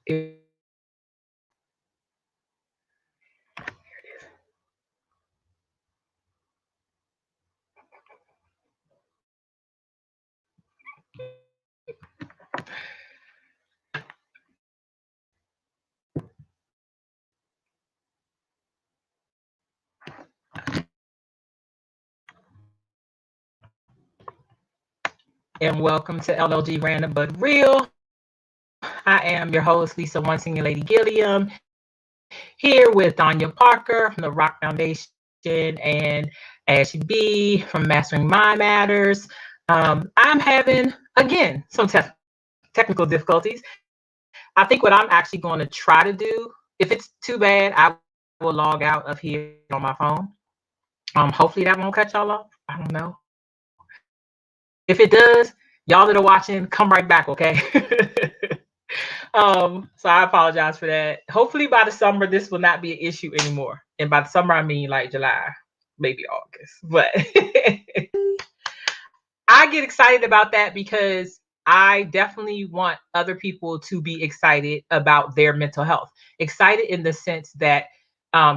And welcome to LLG Random But Real. I am your host, Lisa One Senior Lady Gilliam, here with Dhyana Parker from the Rock Foundation and Ashley B from Mastering Mind Matters. I'm having, again, some technical difficulties. I think what I'm actually going to try to do, if it's too bad, I will log out of here on my phone. Hopefully that won't cut y'all off. I don't know. If it does, y'all that are watching, come right back, okay? So I apologize for that. Hopefully by the summer, this will not be an issue anymore. And by the summer, I mean like July, maybe August. But I get excited about that because I definitely want other people to be excited about their mental health. Excited in the sense that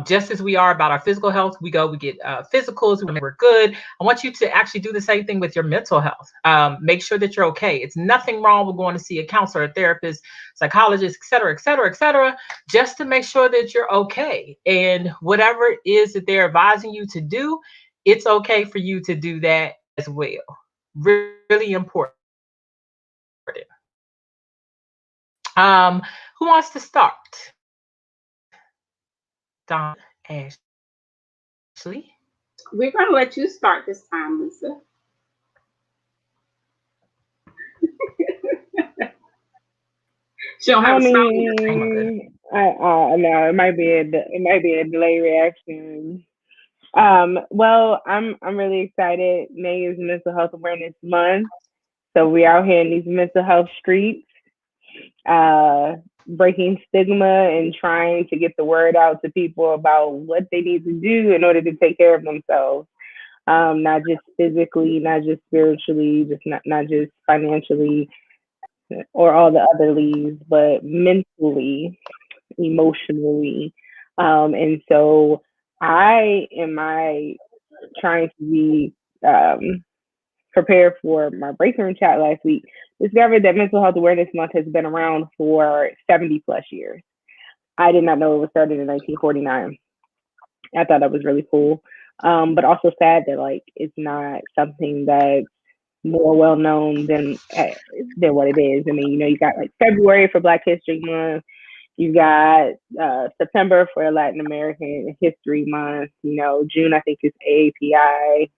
just as we are about our physical health, we get physicals, we're good. I want you to actually do the same thing with your mental health. Make sure that you're okay. It's nothing wrong with going to see a counselor, a therapist, psychologist, et cetera, et cetera, et cetera, just to make sure that you're okay. And whatever it is that they're advising you to do, it's okay for you to do that as well. Really important. Who wants to start? Don, Ashley. We're going to let you start this time, Lisa. She don't have a smile on her face. No, it might be a delay reaction. Well, I'm really excited. May is Mental Health Awareness Month, so we out here in these mental health streets, breaking stigma and trying to get the word out to people about what they need to do in order to take care of themselves. Not just physically, not just spiritually, just not just financially or all the other leaves, but mentally, emotionally. And so I am trying to be prepared for my breakthrough room chat last week, discovered that Mental Health Awareness Month has been around for 70 plus years. I did not know it was started in 1949. I thought that was really cool. But also sad that like it's not something that's more well known than what it is. I mean, you got like February for Black History Month. You got September for Latin American History Month. June I think is AAPI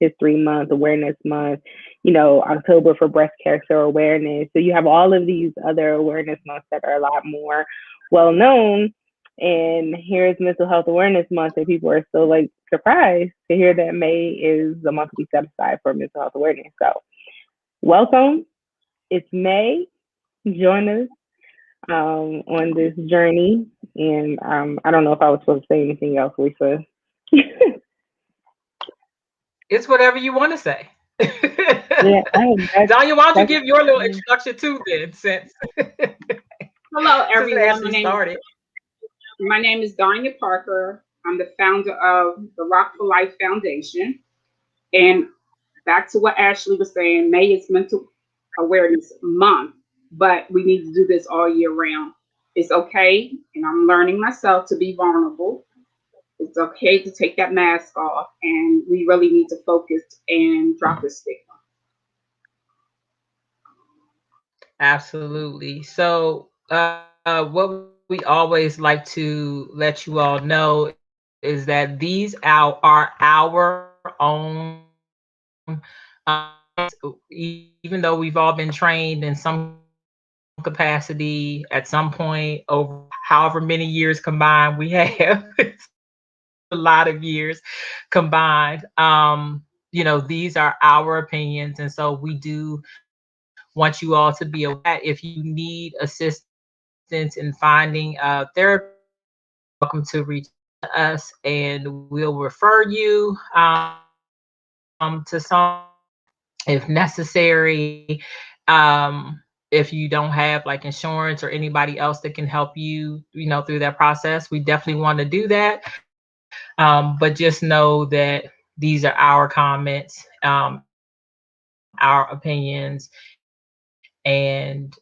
History Month, Awareness Month. October for Breast Cancer Awareness. So you have all of these other awareness months that are a lot more well known. And here's Mental Health Awareness Month, and people are still like surprised to hear that May is the month we set aside for mental health awareness. So, welcome. It's May. Join us on this journey. And I don't know if I was supposed to say anything else, Lisa. It's whatever you want to say. Yeah, Danya, why don't you give your little introduction too then? Since hello everyone. My name is Dhyana Parker. I'm the founder of the Rock for Life Foundation. And back to what Ashley was saying, May is Mental Awareness Month, but we need to do this all year round. It's okay, and I'm learning myself to be vulnerable. It's okay to take that mask off, and we really need to focus and drop the stigma. Absolutely. So, what we always like to let you all know is that these are our own, even though we've all been trained in some capacity at some point over however many years combined we have. A lot of years combined. These are our opinions, and so we do want you all to be aware that if you need assistance in finding a therapist, welcome to reach us, and we'll refer you to some if necessary. if you don't have like insurance or anybody else that can help you, through that process, we definitely want to do that. But just know that these are our comments, our opinions, and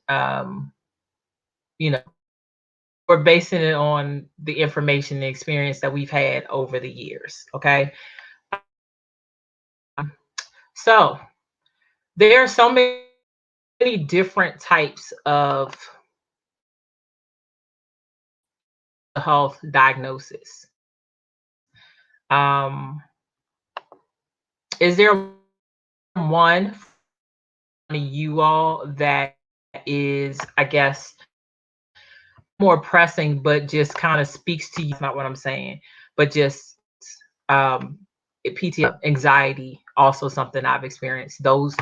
we're basing it on the information, the experience that we've had over the years. Okay. So there are so many different types of health diagnosis. Is there one you all that is, I guess, more pressing, but just kind of speaks to you? That's not what I'm saying, but just PTSD, anxiety, also something I've experienced. Those,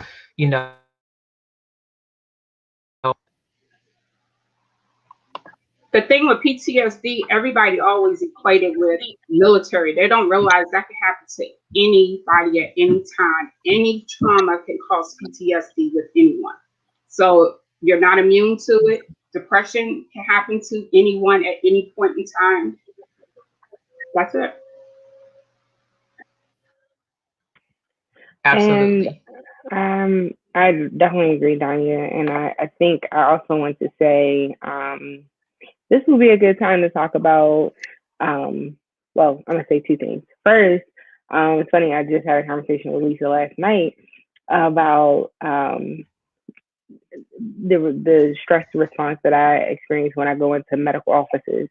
The thing with PTSD, everybody always equated with military. They don't realize that can happen to anybody at any time. Any trauma can cause PTSD with anyone. So you're not immune to it. Depression can happen to anyone at any point in time. That's it. Absolutely. And I definitely agree, Danya. And I think I also want to say this will be a good time to talk about, well, I'm going to say two things. First, it's funny, I just had a conversation with Lisa last night about the stress response that I experience when I go into medical offices,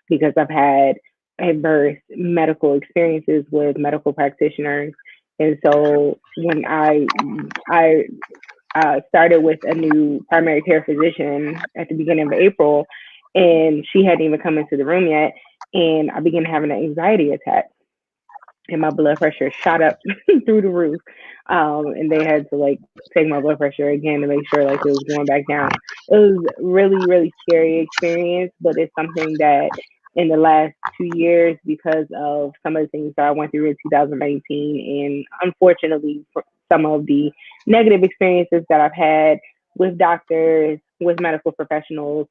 because I've had adverse medical experiences with medical practitioners. And so when I started with a new primary care physician at the beginning of April, and she hadn't even come into the room yet, and I began having an anxiety attack, and my blood pressure shot up through the roof. And they had to like take my blood pressure again to make sure like it was going back down. It was really, really scary experience, but it's something that in the last 2 years, because of some of the things that I went through in 2019, and unfortunately for some of the negative experiences that I've had with doctors, with medical professionals,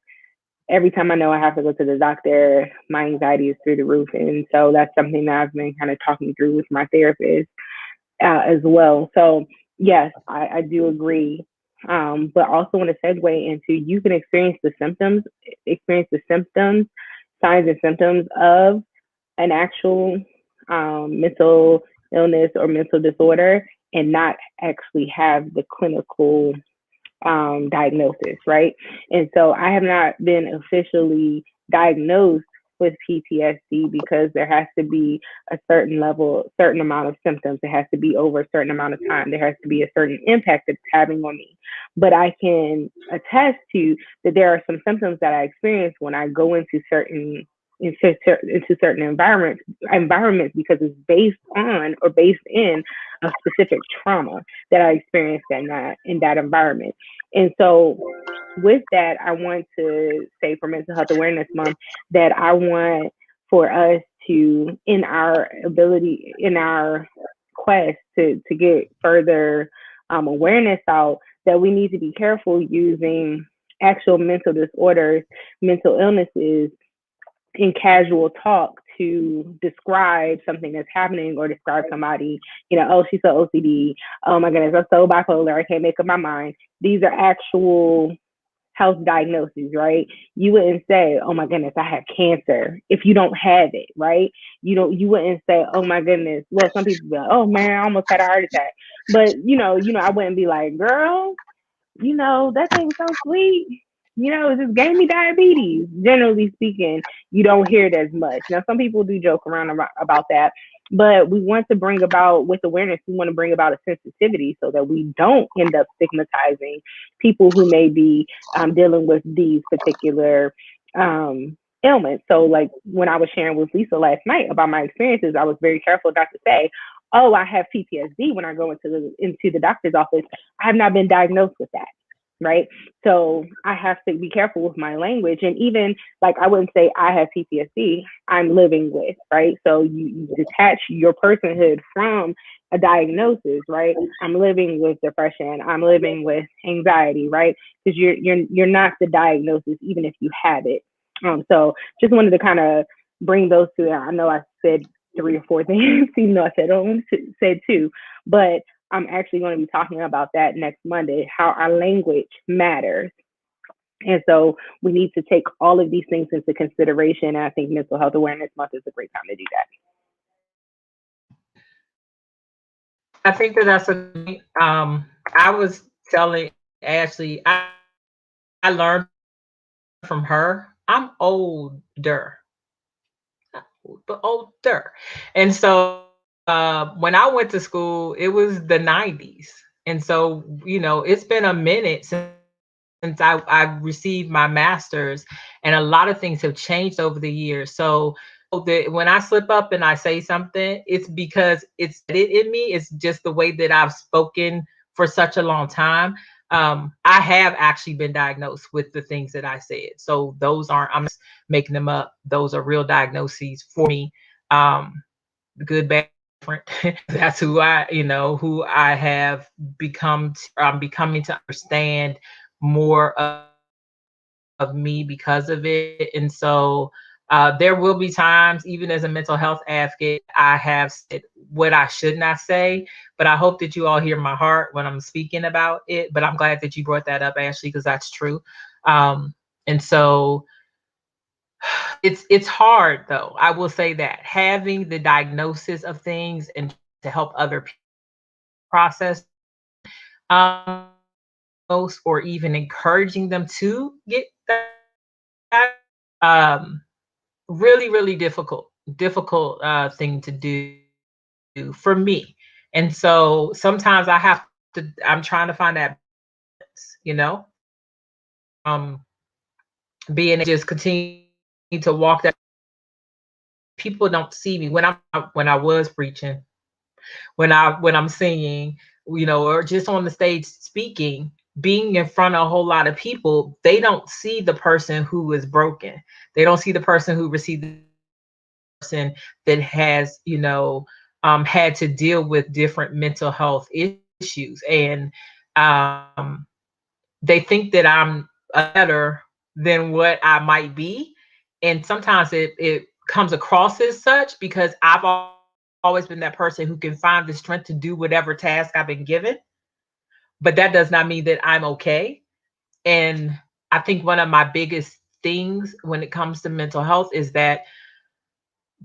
every time I know I have to go to the doctor, my anxiety is through the roof. And so that's something that I've been kind of talking through with my therapist as well. So yes, I do agree. But also want to segue into, you can experience the symptoms, signs and symptoms of an actual mental illness or mental disorder, and not actually have the clinical diagnosis, right? And so I have not been officially diagnosed with PTSD because there has to be a certain amount of symptoms. It has to be over a certain amount of time. There has to be a certain impact it's having on me. But I can attest to that there are some symptoms that I experience when I go into certain environments, because it's based on or based in a specific trauma that I experienced in that environment. And so with that, I want to say for Mental Health Awareness Month that I want for us to, in our quest to get further awareness out, that we need to be careful using actual mental disorders, mental illnesses in casual talk to describe something that's happening, or describe somebody, oh, she's so OCD. Oh my goodness, I'm so bipolar. I can't make up my mind. These are actual health diagnoses, right? You wouldn't say, oh my goodness, I have cancer if you don't have it, right? You wouldn't say, oh my goodness. Well, some people be like, oh man, I almost had a heart attack. But I wouldn't be like, girl, that thing's so sweet. It just gave me diabetes. Generally speaking, you don't hear it as much. Now, some people do joke around about that, but we want to bring about, with awareness, we want to bring about a sensitivity so that we don't end up stigmatizing people who may be dealing with these particular ailments. So like when I was sharing with Lisa last night about my experiences, I was very careful not to say, oh, I have PTSD when I go into the doctor's office. I have not been diagnosed with that. right? So I have to be careful with my language. And even like, I wouldn't say I have PTSD, I'm living with, right? So you detach your personhood from a diagnosis, right? I'm living with depression, I'm living with anxiety, right? Because you're not the diagnosis, even if you have it. So just wanted to kind of bring those two. I know I said 3 or 4 things, even though I said two, but I'm actually going to be talking about that next Monday, how our language matters. And so we need to take all of these things into consideration. And I think Mental Health Awareness Month is a great time to do that. I think that that's I was telling Ashley, I learned from her. I'm older, but older. And so when I went to school, it was the 90s. And so, it's been a minute since I received my master's, and a lot of things have changed over the years. So when I slip up and I say something, it's because it's it in me. It's just the way that I've spoken for such a long time. I have actually been diagnosed with the things that I said. So those aren't, I'm just making them up. Those are real diagnoses for me. Good, bad, different. That's who I have become. I'm becoming to understand more of me because of it. And so there will be times, even as a mental health advocate, I have said what I should not say, but I hope that you all hear my heart when I'm speaking about it. But I'm glad that you brought that up, Ashley, because that's true. And so it's hard, though. I will say that having the diagnosis of things and to help other people process or even encouraging them to get that really, really difficult thing to do for me. And so sometimes I'm trying to find that balance, being just continue to walk that. People don't see me when I was preaching, when I'm singing, or just on the stage speaking, being in front of a whole lot of people. They don't see the person who is broken. They don't see the person who received the person that has, had to deal with different mental health issues. And they think that I'm better than what I might be. And sometimes it comes across as such because I've always been that person who can find the strength to do whatever task I've been given. But that does not mean that I'm okay. And I think one of my biggest things when it comes to mental health is that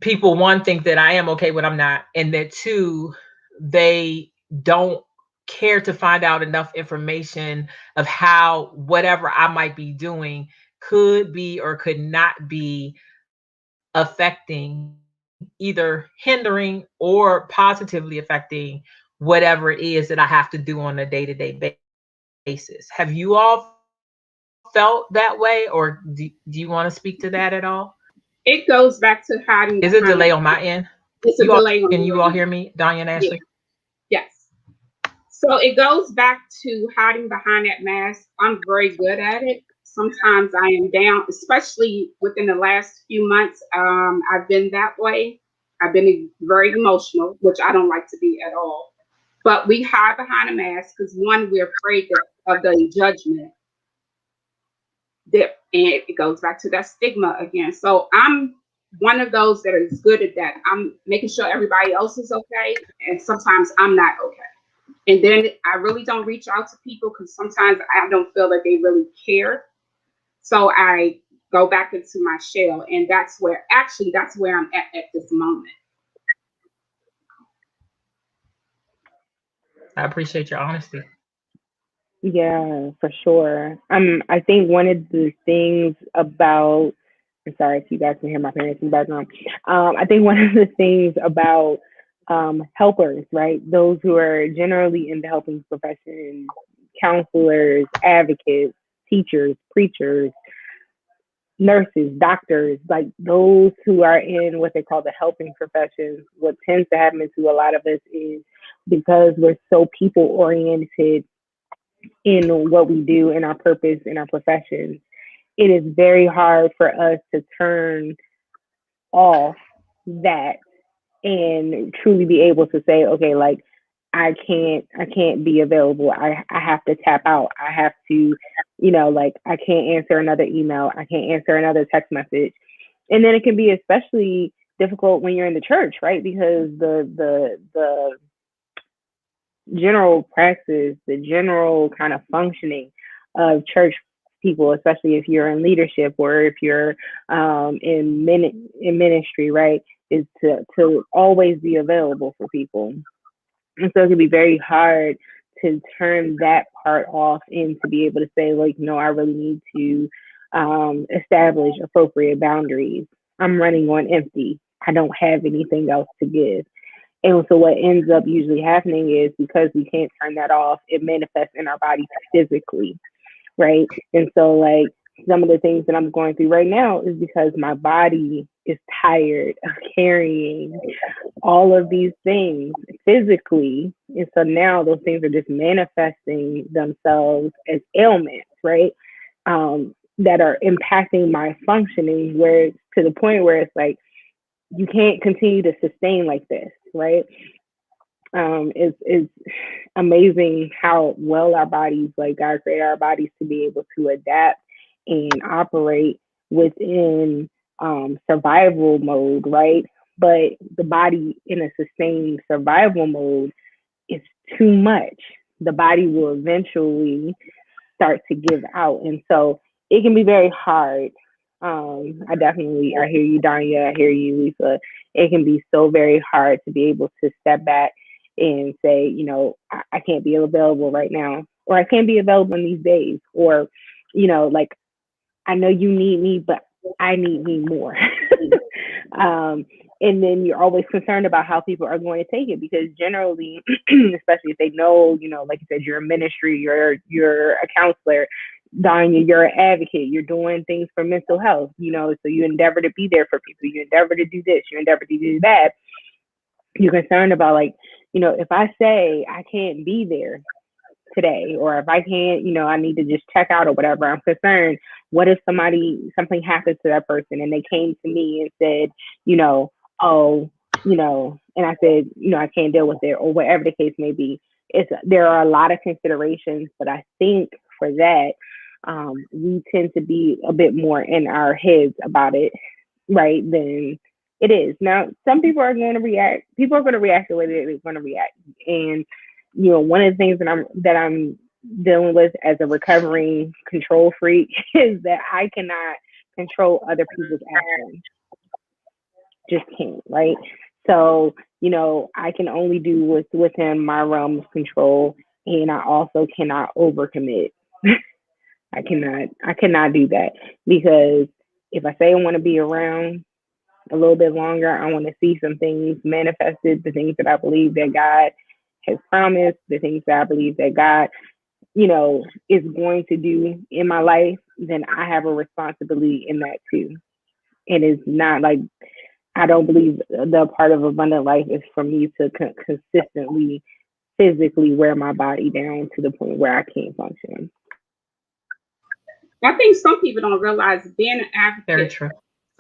people, one, think that I am okay when I'm not, and that two, they don't care to find out enough information of how whatever I might be doing could be or could not be affecting, either hindering or positively affecting whatever it is that I have to do on a day-to-day basis. Have you all felt that way, or do you want to speak to that at all? It goes back to hiding. Is it delay on my end? It's a delay on Can you all end. hear me, Dhyana and Ashley? Yeah. Yes. So it goes back to hiding behind that mask. I'm very good at it. Sometimes I am down, especially within the last few months. I've been that way. I've been very emotional, which I don't like to be at all. But we hide behind a mask because one, we're afraid of the judgment. And it goes back to that stigma again. So I'm one of those that is good at that. I'm making sure everybody else is okay, and sometimes I'm not okay. And then I really don't reach out to people because sometimes I don't feel that they really care. So I go back into my shell, and that's where I'm at this moment. I appreciate your honesty. Yeah, for sure. I think one of the things about, I'm sorry if you guys can hear my parents in the background. I think one of the things about helpers, right? Those who are generally in the helping profession, counselors, advocates, teachers, preachers, nurses, doctors, like those who are in what they call the helping professions. What tends to happen to a lot of us is because we're so people oriented, in what we do, in our purpose, in our professions, it is very hard for us to turn off that and truly be able to say, okay, like I can't be available. I have to tap out. I have to, like I can't answer another email. I can't answer another text message. And then it can be especially difficult when you're in the church, right? Because the general practice, the general kind of functioning of church people, especially if you're in leadership or if you're in ministry, right, is to always be available for people. And so it can be very hard to turn that part off and to be able to say, like, no, I really need to establish appropriate boundaries. I'm running on empty. I don't have anything else to give. And so what ends up usually happening is because we can't turn that off, it manifests in our body physically, right? And so like some of the things that I'm going through right now is because my body is tired of carrying all of these things physically. And so now those things are just manifesting themselves as ailments, right? That are impacting my functioning, where to the point where it's like, you can't continue to sustain like this, right? It's amazing how well our bodies, like God created our bodies to be able to adapt and operate within survival mode, right? But the body in a sustained survival mode is too much. The body will eventually start to give out. And so it can be very hard. I hear you, Danya. I hear you, Lisa. It can be so very hard to be able to step back and say, I can't be available right now, or I can't be available in these days, or, like, I know you need me, but I need me more. And then you're always concerned about how people are going to take it, because generally, especially if they know, like you said, you're a ministry, you're a counselor, Danya, you're an advocate, you're doing things for mental health, so you endeavor to be there for people, you endeavor to do this, you endeavor to do that. You're concerned about, like, if I say I can't be there today, or if I can't, I need to just check out or whatever, I'm concerned. What if something happens to that person and they came to me and said, oh, and I said, I can't deal with it, or whatever the case may be. There are a lot of considerations, but I think for that, we tend to be a bit more in our heads about it, right, than it is. Now, some people are going to react. People are going to react the way they're going to react. And, one of the things that I'm dealing with as a recovering control freak is that I cannot control other people's actions. Just can't, right? So, I can only do what's within my realm of control, and I also cannot overcommit. I cannot do that, because if I say I want to be around a little bit longer, I want to see some things manifested, the things that I believe that God has promised, the things that I believe that God, is going to do in my life, then I have a responsibility in that too. And it's not like, I don't believe the part of abundant life is for me to consistently physically wear my body down to the point where I can't function. I think some people don't realize being an advocate. Very true.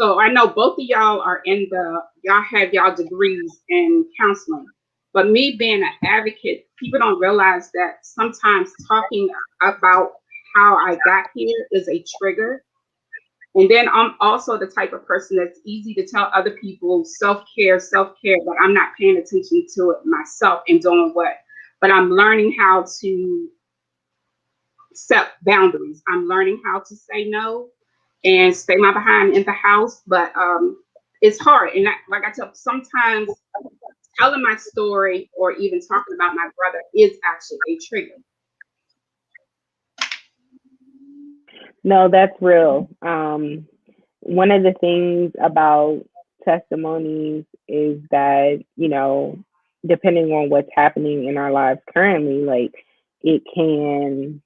So I know both of y'all are y'all have y'all degrees in counseling. But me being an advocate, people don't realize that sometimes talking about how I got here is a trigger. And then I'm also the type of person that's easy to tell other people self-care, but I'm not paying attention to it myself and doing what. But I'm learning how to set boundaries. I'm learning how to say no and stay my behind in the house. But it's hard. And like I tell, sometimes telling my story or even talking about my brother is actually a trigger. No, that's real. One of the things about testimonies is that, depending on what's happening in our lives currently, like it can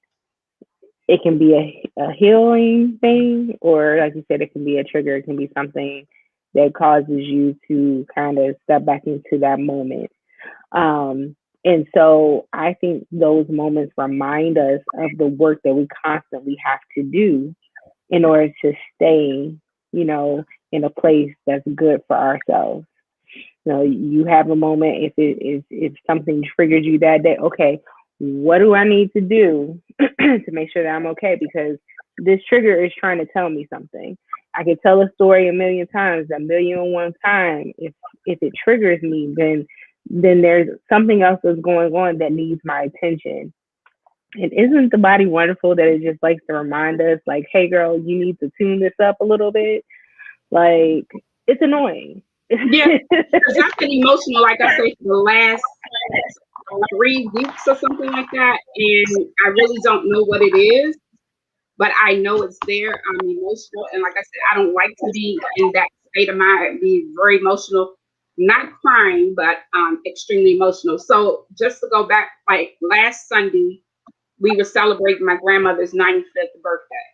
be a healing thing, or like you said, it can be a trigger. It can be something that causes you to kind of step back into that moment. And so I think those moments remind us of the work that we constantly have to do in order to stay, in a place that's good for ourselves. You have a moment, if something triggers you that day, okay, what do I need to do to make sure that I'm okay? Because this trigger is trying to tell me something. I could tell a story a million times, a million and one time. If it triggers me, then there's something else that's going on that needs my attention. And isn't the body wonderful that it just likes to remind us, like, hey girl, you need to tune this up a little bit? Like, it's annoying. Yeah, because I've been emotional, like I say, for the last 3 weeks or something like that, and I really don't know what it is, but I know it's there. I'm emotional, and like I said, I don't like to be in that state of mind, be very emotional, not crying, but extremely emotional. So just to go back, like last Sunday, we were celebrating my grandmother's 95th birthday.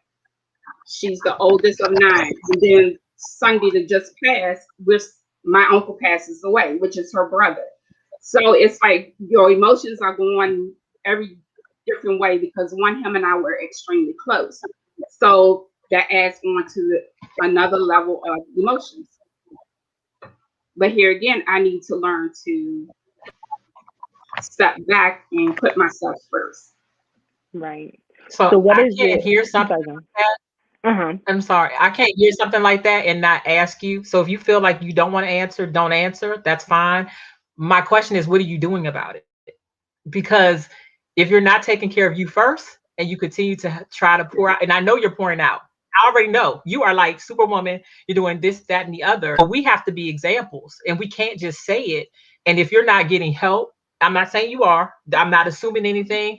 She's the oldest of 9. And then Sunday that just passed, my uncle passes away, which is her brother. So it's like your emotions are going every different way because him and I were extremely close. So that adds on to another level of emotions. But here again, I need to learn to step back and put myself first. Right. So what I is can't it? hear something like that. Uh-huh. I'm sorry. I can't hear something like that and not ask you. So if you feel like you don't want to answer, don't answer. That's fine. My question is, what are you doing about it? Because if you're not taking care of you first and you continue to try to pour out, and I know you're pouring out. I already know you are like Superwoman. You're doing this, that, and the other. But we have to be examples, and we can't just say it. And if you're not getting help, I'm not saying you are. I'm not assuming anything.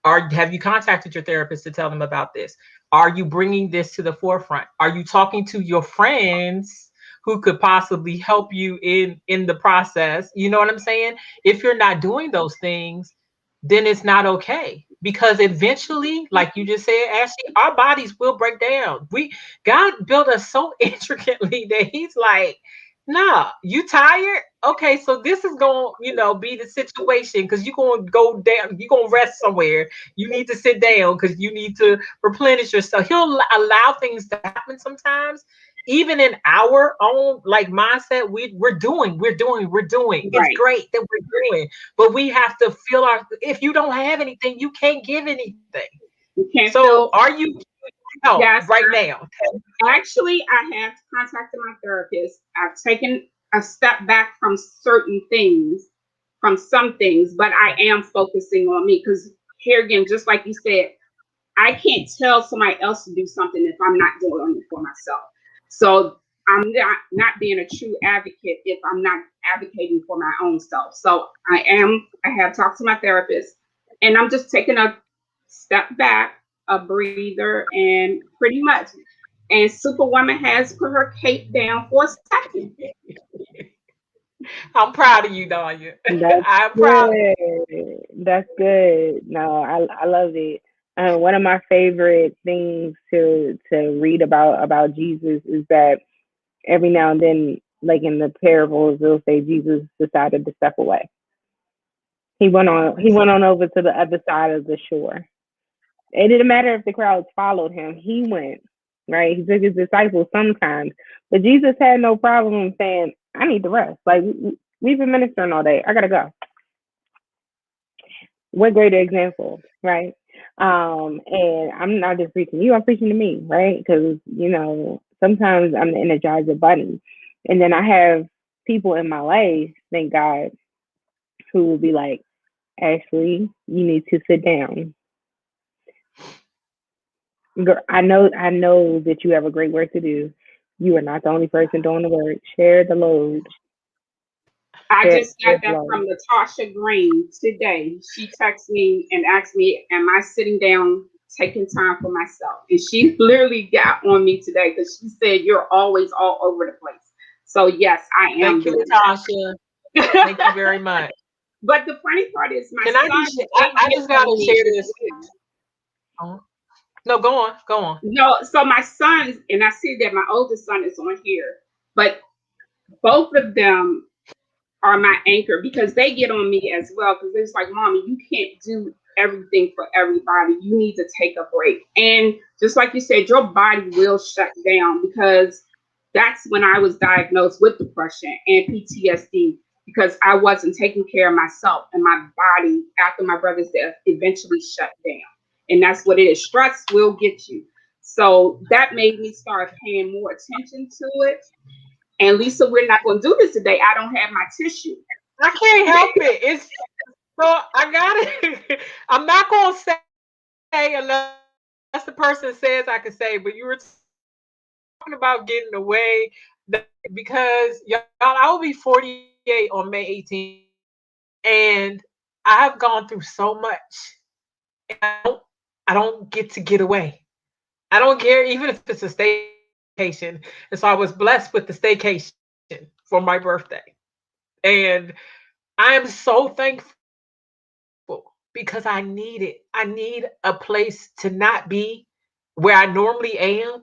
Or have you contacted your therapist to tell them about this? Are you bringing this to the forefront? Are you talking to your friends who could possibly help you in the process? You know what I'm saying? If you're not doing those things, then it's not okay. Because eventually, like you just said, Ashley, our bodies will break down. God built us so intricately that He's like, nah, you tired? Okay, so this is going, be the situation because you're going to go down, you're going to rest somewhere. You need to sit down because you need to replenish yourself. He'll allow things to happen sometimes. Even in our own like mindset, we're doing. It's Right. great that we're doing, but we have to feel if you don't have anything, you can't give anything. You can't So feel. are you help Yes, right now? actually, I have contacted my therapist. I've taken a step back from certain things, from some things, but I am focusing on me because here again, just like you said, I can't tell somebody else to do something if I'm not doing it for myself. So I'm not being a true advocate if I'm not advocating for my own self. So I have talked to my therapist, and I'm just taking a step back, a breather, and pretty much. And Superwoman has put her cape down for a second. I'm proud of you, Danya. That's I'm proud. good. That's good. No, I love it. One of my favorite things to read about Jesus is that every now and then, like in the parables, they'll say Jesus decided to step away. He went on over to the other side of the shore. It didn't matter if the crowds followed him. He went, right? He took his disciples sometimes. But Jesus had no problem saying, I need to rest. Like, we've been ministering all day. I got to go. What greater example, right? And I'm not just preaching to you, I'm preaching to me, right? Because, sometimes I'm the energizer bunny. And then I have people in my life, thank God, who will be like, Ashley, you need to sit down. Girl, I know that you have a great work to do. You are not the only person doing the work. Share the load. I Share, just got share the that load. from Natasha Green today. She texted me and asked me, am I sitting down taking time for myself? And she literally got on me today because she said, you're always all over the place. So yes, I am Thank you, doing Natasha. Thank you that. very much. But the funny part is my Can I son just? did I get just on gotta me. share this. Oh, no, go on, go on. No, so my sons, and I see that my oldest son is on here, but both of them are my anchor because they get on me as well. Because it's like, Mommy, you can't do everything for everybody. You need to take a break. And just like you said, your body will shut down because that's when I was diagnosed with depression and PTSD because I wasn't taking care of myself and my body after my brother's death eventually shut down. And that's what it is. Stress will get you. So that made me start paying more attention to it. And Lisa, we're not going to do this today. I don't have my tissue. I can't help it. It's so I got it. I'm not going to say unless the person says I can say, but you were talking about getting away because y'all, I will be 48 on May 18th, and I've gone through so much. And I don't get away. I don't care even if it's a staycation. And so I was blessed with the staycation for my birthday. And I am so thankful because I need it. I need a place to not be where I normally am.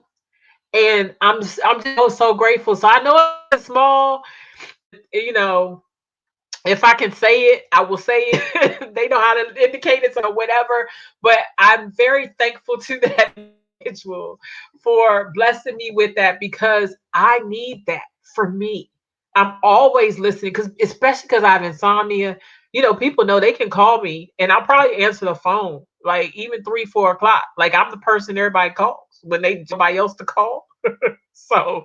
And I'm just so grateful. So I know it's small, you know, if I can say it, I will say it. They know how to indicate it or whatever. But I'm very thankful to that individual for blessing me with that because I need that for me. I'm always listening because, especially because I have insomnia. You know, people know they can call me and I'll probably answer the phone like even 3, 4 o'clock. Like I'm the person everybody calls when they somebody else to call. So,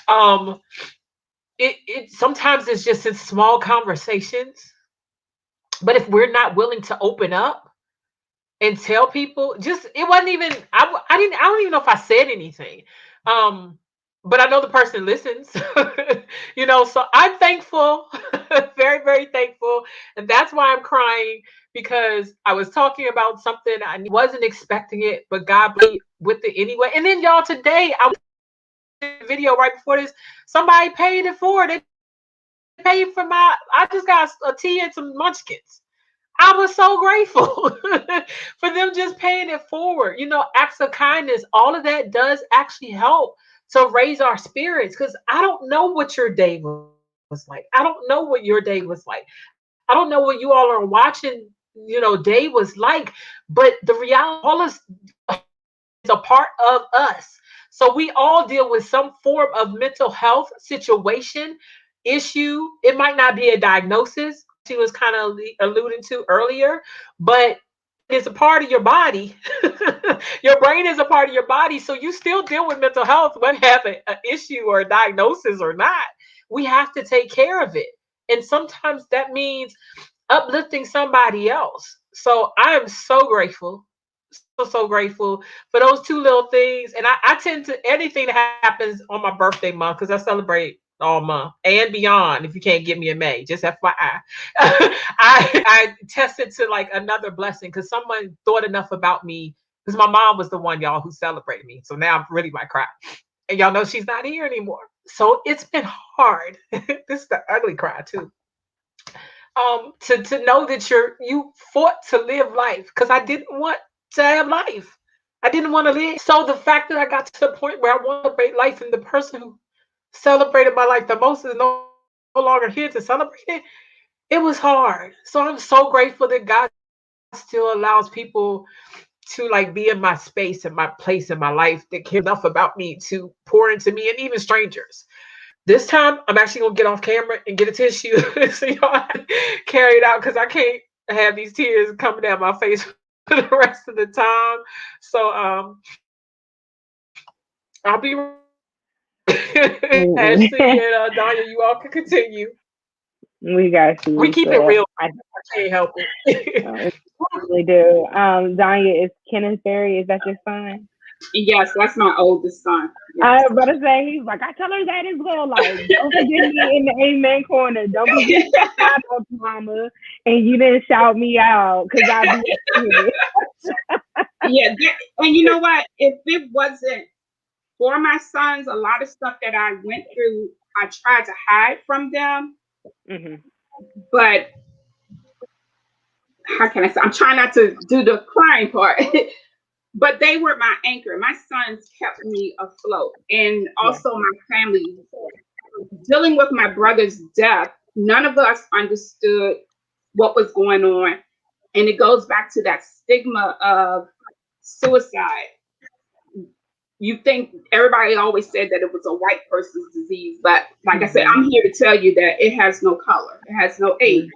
um, it sometimes it's just in small conversations, but if we're not willing to open up and tell people, just it wasn't even I don't even know if I said anything, um but I know the person listens. You know, so I'm thankful. Very, very thankful, and that's why I'm crying because I was talking about something I wasn't expecting it, but God blessed with it anyway. And then y'all, today I was in a video right before this, somebody paid it forward. They paid for my, I just got a tea and some munchkins. I was so grateful for them just paying it forward. You know, acts of kindness, all of that does actually help to raise our spirits because I don't know what your day was like. I don't know what your day was like. I don't know what you all are watching, you know, day was like. But the reality, all is is a part of us. So we all deal with some form of mental health situation, issue. It might not be a diagnosis, she was kind of alluding to earlier, but it's a part of your body. Your brain is a part of your body. So you still deal with mental health, whether you have an issue or a diagnosis or not. We have to take care of it. And sometimes that means uplifting somebody else. So I am so grateful, so grateful for those two little things. And I tend to anything that happens on my birthday month because I celebrate all month and beyond. If you can't get me in May, just FYI, I tested to like another blessing because someone thought enough about me because my mom was the one, y'all, who celebrated me. So now I really might cry. And y'all know she's not here anymore. So it's been hard. This is the ugly cry too. To know that you fought to live life because I didn't want to have life. I didn't want to live. So the fact that I got to the point where I want to celebrate life and the person who celebrated my life the most is no longer here to celebrate it, it was hard. So I'm so grateful that God still allows people to like be in my space and my place in my life that care enough about me to pour into me and even strangers. This time, I'm actually gonna get off camera and get a tissue so y'all carry it out because I can't have these tears coming down my face for the rest of the time. So I'll be Ashley and Danya, you all can continue. We got We you, keep it Lisa. real. I can't help it. We really do. Danya, is Kenneth Berry, is that your son? Yes, that's my oldest son. I Yes. was about to say, he's like, I tell her that as well. Like, don't forget me in the amen corner. Don't forget the shout out, mama. And you didn't shout me out because I'll be upset. Yeah, and you know what? If it wasn't for my sons, a lot of stuff that I went through, I tried to hide from them. Mm-hmm. But how can I say? I'm trying not to do the crying part. But they were my anchor. My sons kept me afloat. And Yeah. also my family. Dealing with my brother's death none of us understood what was going on. And it goes back to that stigma of suicide. You think everybody always said that it was a white person's disease, but like I said, I'm here to tell you that it has no color, it has no age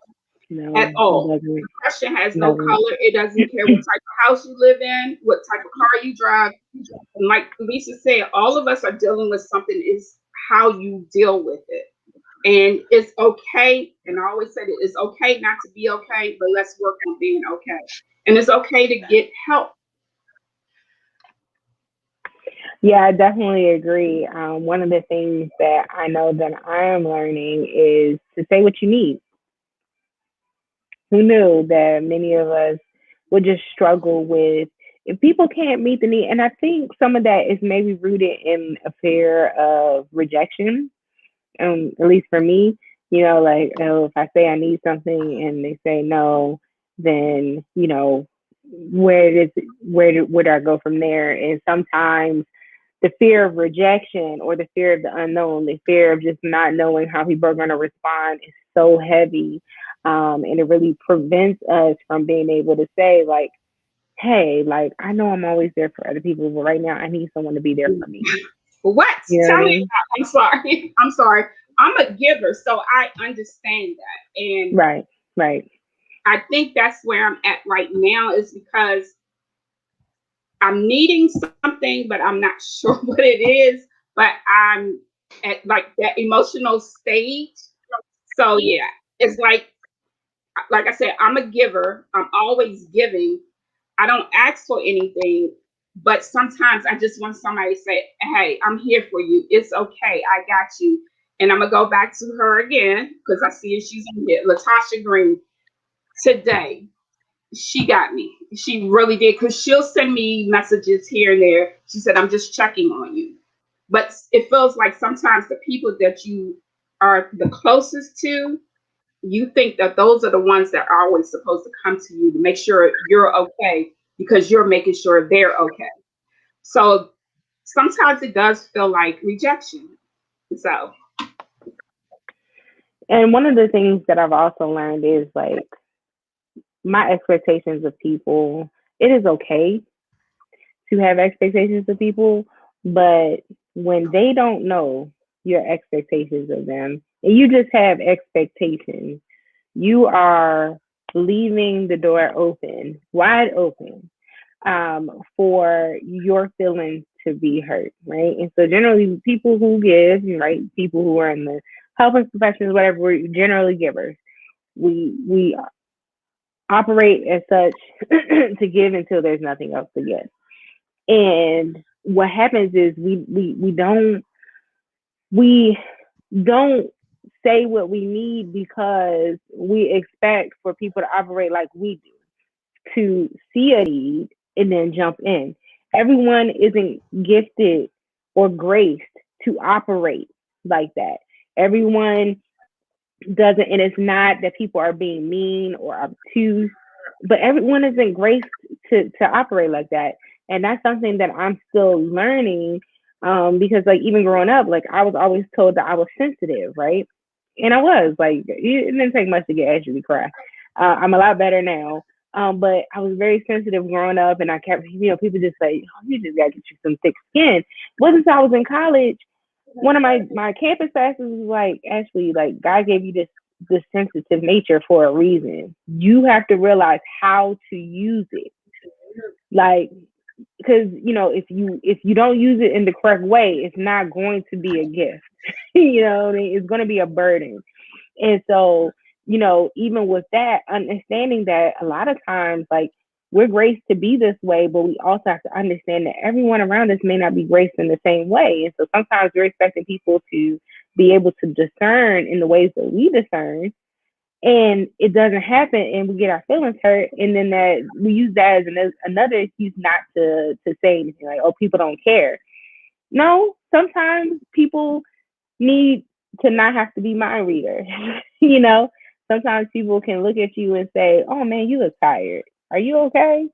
at all. Depression has no color. It doesn't care what type of house you live in, what type of car you drive. And like Lisa said, all of us are dealing with something. Is how you deal with it. And it's okay. And I always said it's okay not to be okay, but let's work on being okay. And it's okay to get help. Yeah, I definitely agree. One of the things that I know that I am learning is to say what you need. Who knew that many of us would just struggle with if people can't meet the need? And I think some of that is maybe rooted in a fear of rejection. At least for me, like, oh, if I say I need something and they say no, then where do I go from there? And sometimes the fear of rejection or the fear of the unknown, the fear of just not knowing how people are going to respond is so heavy. And it really prevents us from being able to say, like, hey, like, I know I'm always there for other people, but right now I need someone to be there for me. What? You know Tell what I me mean? about, I'm sorry. I'm sorry. I'm a giver, so I understand that. And Right. I think that's where I'm at right now, is because I'm needing something, but I'm not sure what it is. But I'm at like that emotional stage. So yeah, it's like I said, I'm a giver. I'm always giving. I don't ask for anything, but sometimes I just want somebody to say, "Hey, I'm here for you. It's okay. I got you." And I'm gonna go back to her again because I see she's in here. Latasha Green today. She got me. She really did, because she'll send me messages here and there. She said, "I'm just checking on you." But it feels like sometimes the people that you are the closest to, you think that those are the ones that are always supposed to come to you to make sure you're okay, because you're making sure they're okay. So sometimes it does feel like rejection. So And one of the things that I've also learned is like my expectations of people, it is okay to have expectations of people, but when they don't know your expectations of them and you just have expectations, you are leaving the door open, wide open, for your feelings to be hurt, right? And so generally people who give, right, people who are in the helping professions, whatever, we're generally givers. We operate as such to give until there's nothing else to give. And what happens is we don't say what we need because we expect for people to operate like we do, to see a need and then jump in. Everyone isn't gifted or graced to operate like that. Everyone doesn't, and it's not that people are being mean or obtuse, but everyone isn't graced to operate like that. And that's something that I'm still learning, because like even growing up, like I was always told that I was sensitive, right? And I was like, it didn't take much to get actually cry. I'm a lot better now. But I was very sensitive growing up, and I kept, people just say, oh, you just gotta get you some thick skin. It wasn't until I was in college, one of my campus pastors was like, Ashley, like God gave you this sensitive nature for a reason. You have to realize how to use it. Like, because if you don't use it in the correct way, it's not going to be a gift. It's going to be a burden. And so, even with that, understanding that a lot of times, like, we're graced to be this way, but we also have to understand that everyone around us may not be graced in the same way. And so sometimes we're expecting people to be able to discern in the ways that we discern, and it doesn't happen, and we get our feelings hurt, and then that we use that as another excuse not to say anything, like, oh, people don't care. No, sometimes people need to not have to be mind readers. Sometimes people can look at you and say, oh man, you look tired, are you okay?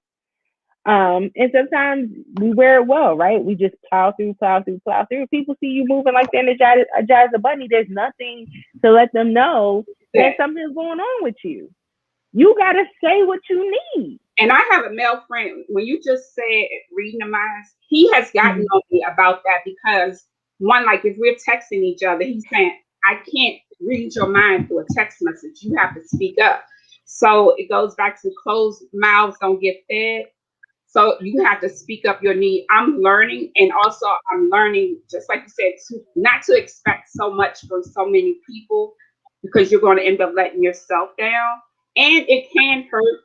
And sometimes we wear it well, right? We just plow through. People see you moving like the Energizer Bunny. There's nothing to let them know that something's going on with you. You got to say what you need. And I have a male friend, when you just said reading the minds, he has gotten on me about that because, one, like if we're texting each other, he's saying, I can't read your mind through a text message. You have to speak up. So it goes back to closed mouths don't get fed. So you have to speak up your need. I'm learning, and also I'm learning, just like you said, not to expect so much from so many people because you're going to end up letting yourself down. And it can hurt.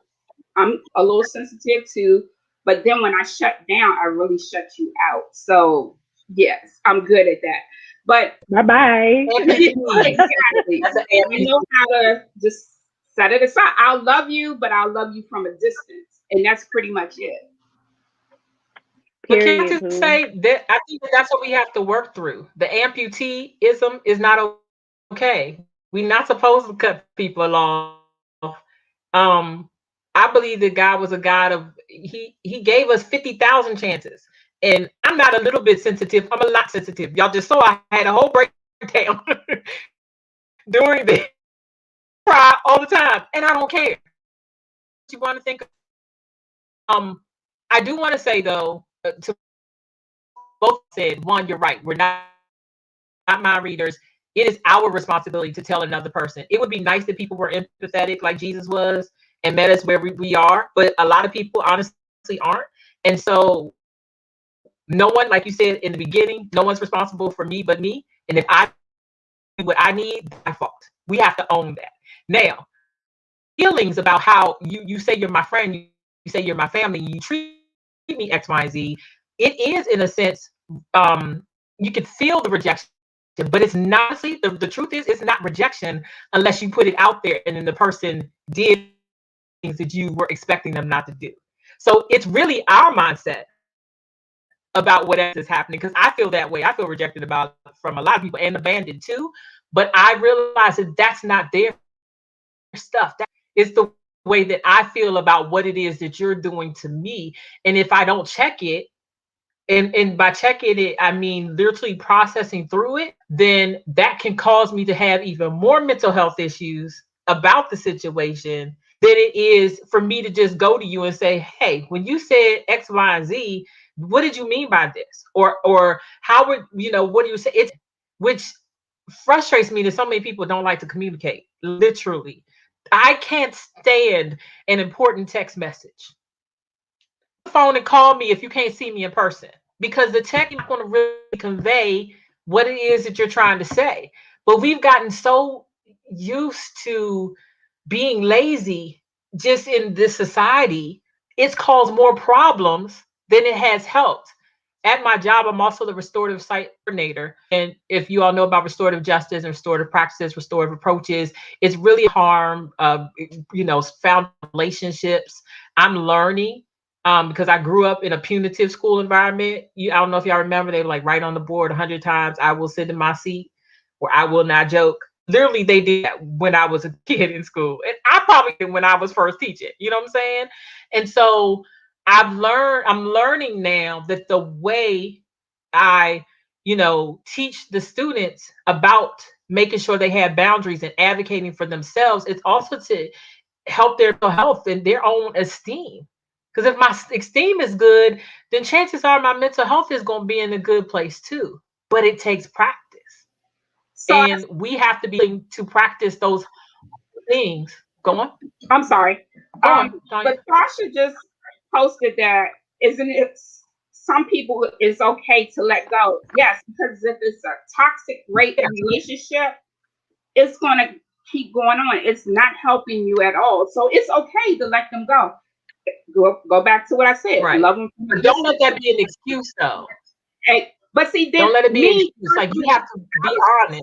I'm a little sensitive too, but then when I shut down, I really shut you out. So yes, I'm good at that. But bye. Exactly. You know how to just set it aside. I'll love you, but I'll love you from a distance, and that's pretty much it. Period. But can I just say that I think that's what we have to work through. The amputeeism is not okay. We're not supposed to cut people off. I believe that God was a God of He gave us 50,000 chances. And I'm not a little bit sensitive. I'm a lot sensitive. Y'all just saw I had a whole breakdown during the cry all the time, and I don't care. You want to think? I do want to say though, to both said, one, you're right. We're not mind readers. It is our responsibility to tell another person. It would be nice if people were empathetic like Jesus was and met us where we are, but a lot of people honestly aren't. And so no one, like you said in the beginning, no one's responsible for me but me. And if I do what I need, that's my fault. We have to own that. Now, feelings about how you say you're my friend, you say you're my family, you treat me X, Y, and Z, it is in a sense, you can feel the rejection, but it's not, see, the truth is it's not rejection unless you put it out there and then the person did things that you were expecting them not to do. So it's really our mindset about whatever is happening, because I feel that way. I feel rejected about from a lot of people and abandoned too. But I realize that that's not their stuff. That is the way that I feel about what it is that you're doing to me. And if I don't check it, and by checking it, I mean literally processing through it, then that can cause me to have even more mental health issues about the situation than it is for me to just go to you and say, hey, when you said X, Y, and Z, what did you mean by this? Or how would, what do you say? It's, which frustrates me that so many people don't like to communicate, literally. I can't stand an important text message. Phone and call me if you can't see me in person, because the text is going to really convey what it is that you're trying to say. But we've gotten so used to being lazy just in this society, it's caused more problems than it has helped. At my job, I'm also the restorative site coordinator. And if you all know about restorative justice and restorative practices, restorative approaches, it's really harm, found relationships. I'm learning because I grew up in a punitive school environment. I don't know if y'all remember, they were like right on the board 100 times, I will sit in my seat, or I will not joke. Literally, they did that when I was a kid in school. And I probably did when I was first teaching. You know what I'm saying? And so I'm learning now that the way I, teach the students about making sure they have boundaries and advocating for themselves, it's also to help their mental health and their own esteem. Because if my esteem is good, then chances are my mental health is going to be in a good place too. But it takes practice. So and we have to be willing to practice those things. Go on. I'm sorry. Go on, But Sasha just posted that, isn't it? Some people it's okay to let go. Yes, because if it's a toxic rape relationship, it's gonna keep going on. It's not helping you at all. So it's okay to let them go. Go back to what I said. Right. Love them. But don't let that be an excuse, though. But see, don't let it be an excuse. Like, you have to be honest.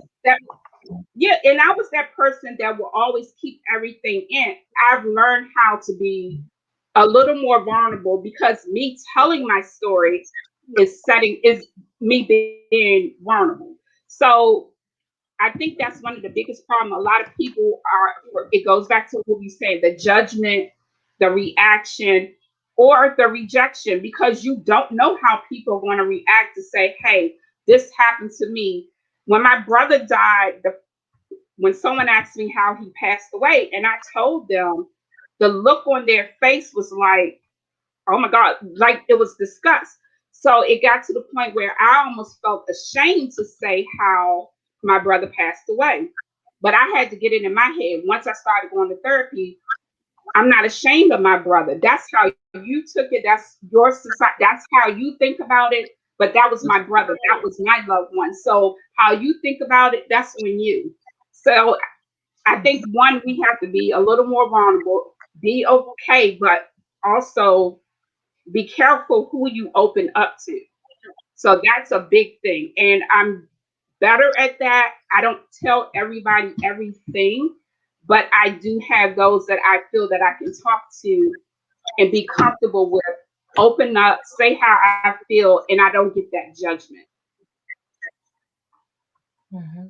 Yeah, and I was that person that will always keep everything in. I've learned how to be a little more vulnerable because me telling my story is me being vulnerable. So I think that's one of the biggest problems. A lot of people it goes back to what we say, the judgment, the reaction, or the rejection, because you don't know how people are going to react to say, hey, this happened to me. When my brother died, when someone asked me how he passed away, and I told them, the look on their face was like, oh my God, like it was disgust. So it got to the point where I almost felt ashamed to say how my brother passed away. But I had to get it in my head. Once I started going to therapy, I'm not ashamed of my brother. That's how you took it. That's your society. That's how you think about it. But that was my brother. That was my loved one. So how you think about it, that's on you. So I think one, we have to be a little more vulnerable, be okay, but also be careful who you open up to. So that's a big thing. And I'm better at that. I don't tell everybody everything, but I do have those that I feel that I can talk to and be comfortable with, open up, say how I feel, and I don't get that judgment. Mm-hmm.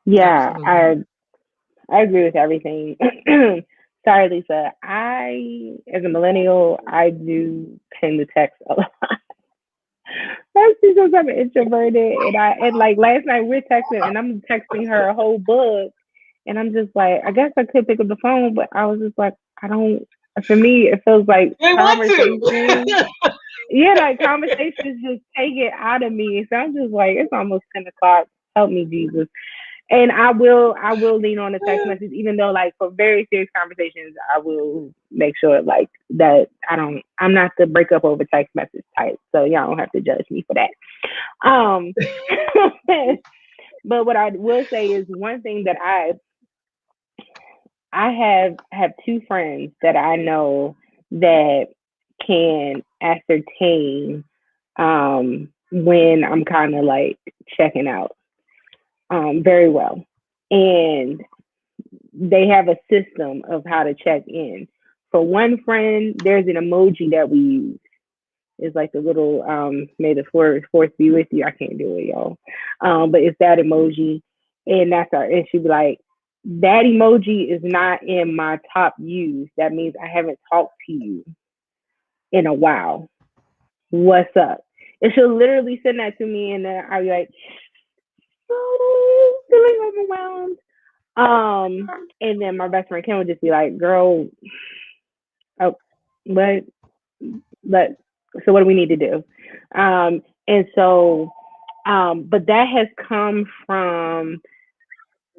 Yeah, Absolutely. I agree with everything. Sorry, Lisa. I, as a millennial, I do tend to text a lot. That's because I'm introverted, and like last night we're texting, and I'm texting her a whole book, and I'm just like, I guess I could pick up the phone, but I was just like, I don't. For me, it feels like They want conversation. to. Yeah, like conversations just take it out of me. So I'm just like, it's almost 10 o'clock. Help me, Jesus. And I will lean on the text message, even though like for very serious conversations, I will make sure like that I'm not the break up over text message type. So y'all don't have to judge me for that. Um but what I will say is one thing that I have two friends that I know that can ascertain when I'm kind of like checking out very well. And they have a system of how to check in. For one friend, there's an emoji that we use. It's like the little may the force be with you. I can't do it, y'all. But it's that emoji, and that's our. And she'd be like, that emoji is not in my top use. That means I haven't talked to you in a while. What's up? And she'll literally send that to me, and then I'll be like, oh, feeling overwhelmed. And then my best friend Kim would just be like, "Girl, oh, what? But so what do we need to do?" And so, but that has come from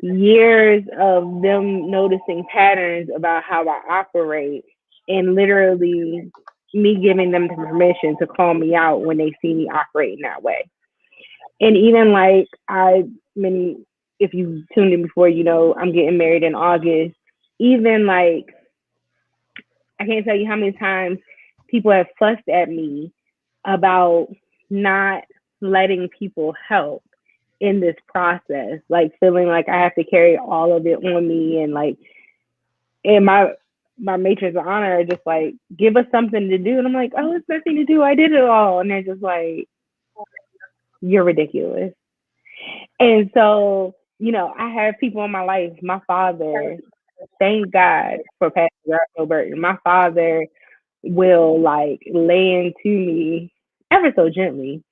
years of them noticing patterns about how I operate, and literally me giving them the permission to call me out when they see me operating that way. And even like mean, if you tuned in before, you know I'm getting married in August. Even like I can't tell you how many times people have fussed at me about not letting people help in this process, like feeling like I have to carry all of it on me, and like, and my matrons of honor are just like, give us something to do, and I'm like, oh, it's nothing to do. I did it all, and they're just like, you're ridiculous. And so, I have people in my life. My father, thank God for Pastor Burton. My father will like lay into me ever so gently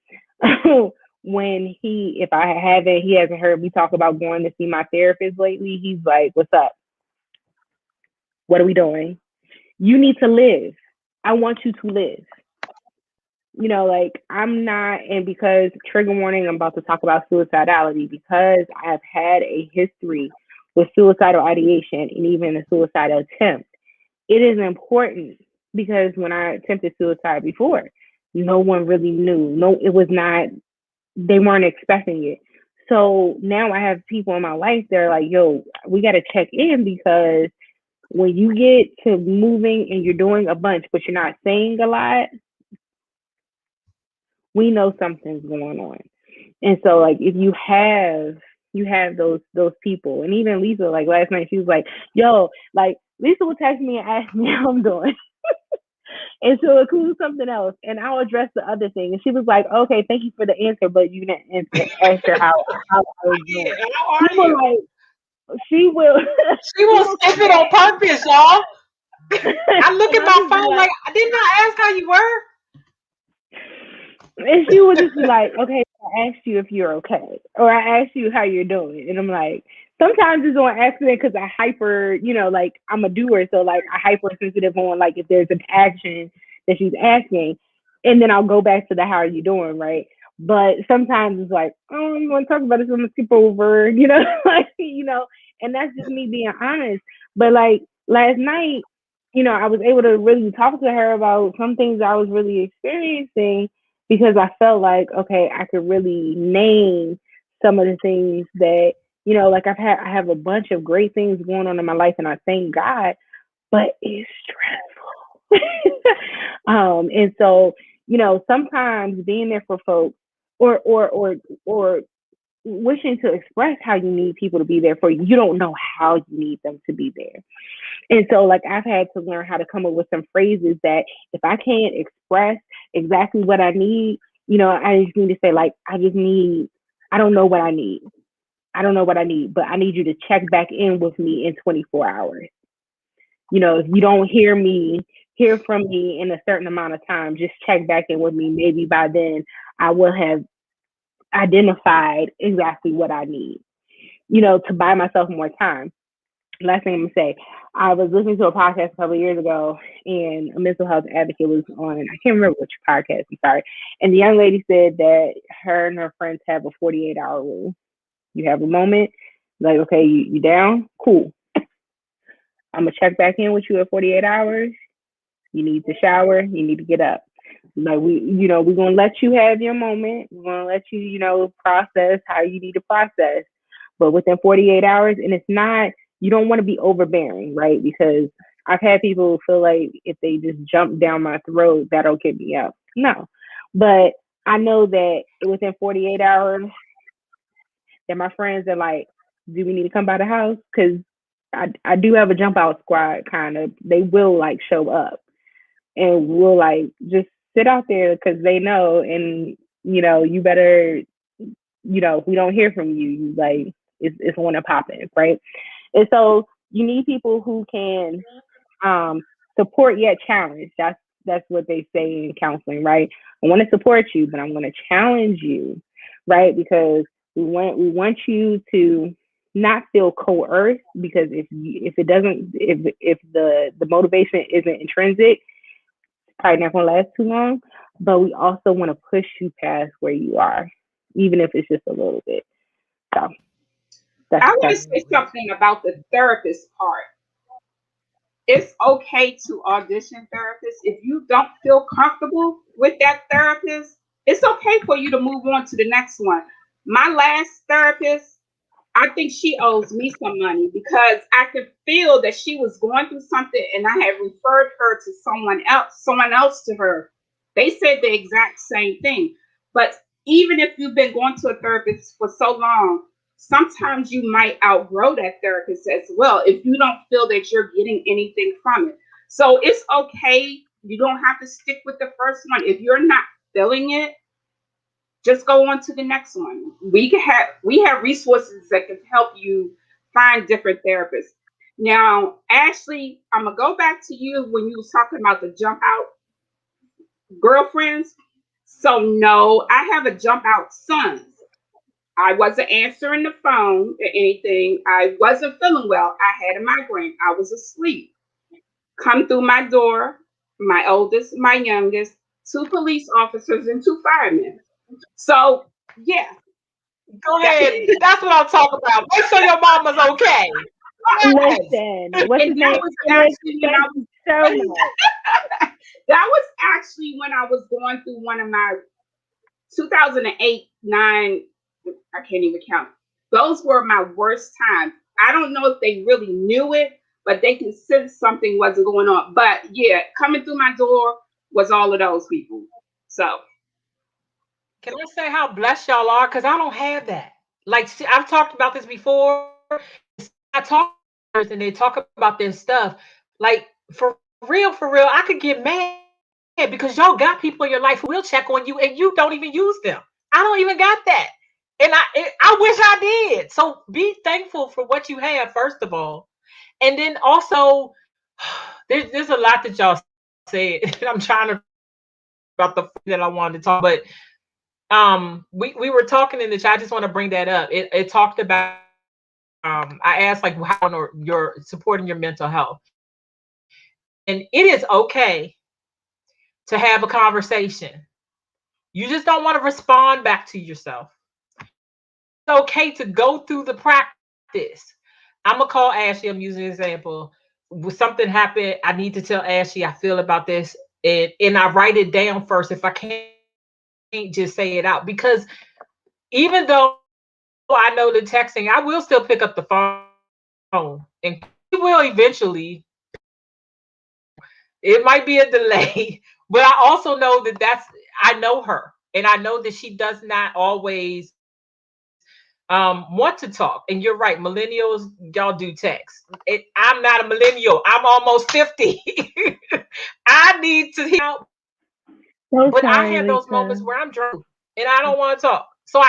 when if I haven't, he hasn't heard me talk about going to see my therapist lately. He's like, "What's up? What are we doing? You need to live. I want you to live." Like I'm not, and because trigger warning, I'm about to talk about suicidality because I've had a history with suicidal ideation and even a suicidal attempt. It is important because when I attempted suicide before, no one really knew. No, it was not, they weren't expecting it. So now I have people in my life that are like, yo, we got to check in because when you get to moving and you're doing a bunch, but you're not saying a lot, we know something's going on. And so like if you have those people, and even Lisa, like last night, she was like, yo, like Lisa will text me and ask me how I'm doing. And she'll include something else, and I'll address the other thing. And she was like, "Okay, thank you for the answer, but you didn't answer how I was doing." How She are will you? she will, She she will will skip come it on back, purpose, y'all. I look and at I'll my just be phone like, like, didn't I ask how you were? and she will just be like, "Okay, I asked you if you're okay, or I asked you how you're doing," and I'm like, sometimes it's on accident because I hyper, like I'm a doer, so like I hypersensitive on like if there's an action that she's asking, and then I'll go back to the how are you doing, right? But sometimes it's like, oh, you want to talk about this? I'm gonna skip over, like and that's just me being honest. But like last night, I was able to really talk to her about some things I was really experiencing because I felt like, okay, I could really name some of the things that, like I have a bunch of great things going on in my life and I thank God, but it's stressful. And so, sometimes being there for folks or wishing to express how you need people to be there for you, you don't know how you need them to be there. And so, like, I've had to learn how to come up with some phrases that if I can't express exactly what I need, I just need to say, like, I don't know what I need. I don't know what I need, but I need you to check back in with me in 24 hours. If you don't hear from me in a certain amount of time, just check back in with me. Maybe by then I will have identified exactly what I need, to buy myself more time. Last thing I'm gonna say, I was listening to a podcast a couple of years ago, and a mental health advocate was on. I can't remember which podcast. I'm sorry. And the young lady said that her and her friends have a 48-hour rule. You have a moment, like, okay, you down? Cool. I'm gonna check back in with you at 48 hours. You need to shower. You need to get up. Like we're gonna let you have your moment. We're gonna let you, process how you need to process. But within 48 hours, and it's not, you don't want to be overbearing, right? Because I've had people feel like if they just jump down my throat, that'll get me up. No. But I know that within 48 hours, that my friends are like, do we need to come by the house? Because I do have a jump out squad kind of. They will like show up and we'll like just sit out there because they know, and you better, if we don't hear from you, like it's going to pop in, right? And so you need people who can support yet challenge. That's what they say in counseling, right? I want to support you, but I'm going to challenge you, right? Because we want you to not feel coerced, because if it doesn't, if the motivation isn't intrinsic, it's probably not going to last too long. But we also want to push you past where you are, even if it's just a little bit. So I want to say something about the therapist part. It's okay to audition therapists. If you don't feel comfortable with that therapist, it's okay for you to move on to the next one. My last therapist, I think she owes me some money because I could feel that she was going through something and I had referred her to someone else to her. They said the exact same thing. But even if you've been going to a therapist for so long, sometimes you might outgrow that therapist as well if you don't feel that you're getting anything from it. So it's okay. You don't have to stick with the first one. If you're not feeling it, just go on to the next one. We have resources that can help you find different therapists. Now, Ashley, I'm gonna go back to you when you was talking about the jump out girlfriends. So no, I have a jump out sons. I wasn't answering the phone or anything. I wasn't feeling well. I had a migraine. I was asleep. Come through my door, my oldest, my youngest, two police officers and two firemen. So yeah. Go ahead. That's what I'm talking about. Make sure your mama's okay. Listen, what's his name? That was actually when I was going through one of my 2008, 9, I can't even count. Those were my worst times. I don't know if they really knew it, but they could sense something wasn't going on. But yeah, coming through my door was all of those people. So can I say how blessed y'all are? Because I don't have that. Like, see, I've talked about this before. I talk to and they talk about their stuff. Like, for real, I could get mad because y'all got people in your life who will check on you and you don't even use them. I don't even got that. And I wish I did. So be thankful for what you have, first of all. And then also, there's a lot that y'all said. I'm trying to about the that I wanted to talk, but we were talking in the chat. I just want to bring that up. It talked about I asked like how you're supporting your mental health. And it is okay to have a conversation. You just don't want to respond back to yourself. It's okay to go through the practice. I'm gonna call Ashley. I'm using an example. When something happened, I need to tell Ashley I feel about this, and I write it down first if I can't just say it out. Because even though I know the texting, I will still pick up the phone, and we will eventually. It might be a delay, but I also know that I know her, and I know that she does not always want to talk. And you're right, millennials, y'all do text. I'm not a millennial. I'm almost 50. I need to hear out, So but I sorry, have those Lisa. moments where I'm drunk and I don't want to talk. So